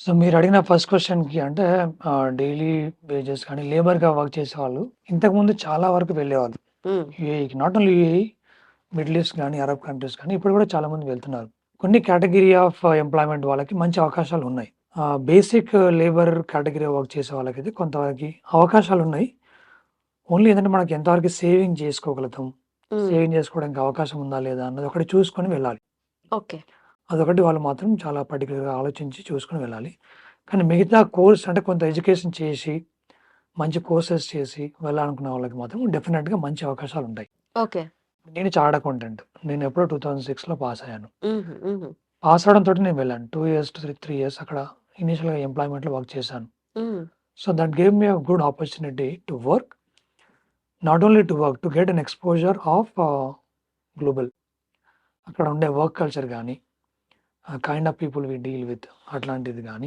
So మీరడిగిన first క్వెషన్‌కి అంటే daily wages కానీ, లేబర్‌గా work చేసేవాళ్ళు ఇంతకుముందు చాలా వరకు వెళ్ళేవాళ్ళు. హ్మ్. యూఏఈకి. Not only UAE, middle east గానీ, అరబ్ కంట్రీస్ కానీ ఇప్పుడు కూడా చాలామంది వెళ్తున్నారు. కొన్ని కేటగరీ ఆఫ్ ఎంప్లాయ్‌మెంట్ వాళ్ళకి మంచి అవకాశాలున్నాయి. బేసిక్ లేబర్ కేటగరీ వర్క్ చేసే వాళ్ళకైతే కొంతవరకి అవకాశాలున్నాయి. ఓన్లీ ఏంటంటే మనకి ఎంతవరకు సేవింగ్ చేసుకోగలుగుతాం. హ్మ్. సేవింగ్ చేసుకోవడానికి అవకాశం ఉందా లేదా అన్నది ఒకటి చూసుకొని వెళ్ళాలి. ఓకే. అదొకటి వాళ్ళు మాత్రం చాలా పర్టిక్యులర్‌గా ఆలోచించి చూసుకొని వెళ్ళాలి. కానీ మిగతా కోర్స్ అంటే కొంత ఎడ్యుకేషన్ చేసి, మంచి కోర్సెస్ చేసి వెళ్ళాలనుకున్న వాళ్ళకి మాత్రం డెఫినిట్‌గా మంచి అవకాశాలుంటాయి. ఓకే. నేను చార్టర్డ్ అకౌంటెంట్. నేనెప్పుడో 2006లో పాస్ అయ్యాను. హుహు. హుహు. పాస్ అవ్వడంతోటి నేను వెళ్ళాను. 2 ఇయర్స్ టు 3 ఇయర్స్ అక్కడ ఇనీషియల్‌గా ఎంప్లాయ్‌మెంట్‌లో వర్క్ చేశాను. Hmm. So, that gave me a good opportunity to work. Not only to work, to get an exposure of global. అక్కడ ఉండే వర్క్ కల్చర్ గాని, kind of people we deal with అట్లాంటిది గాని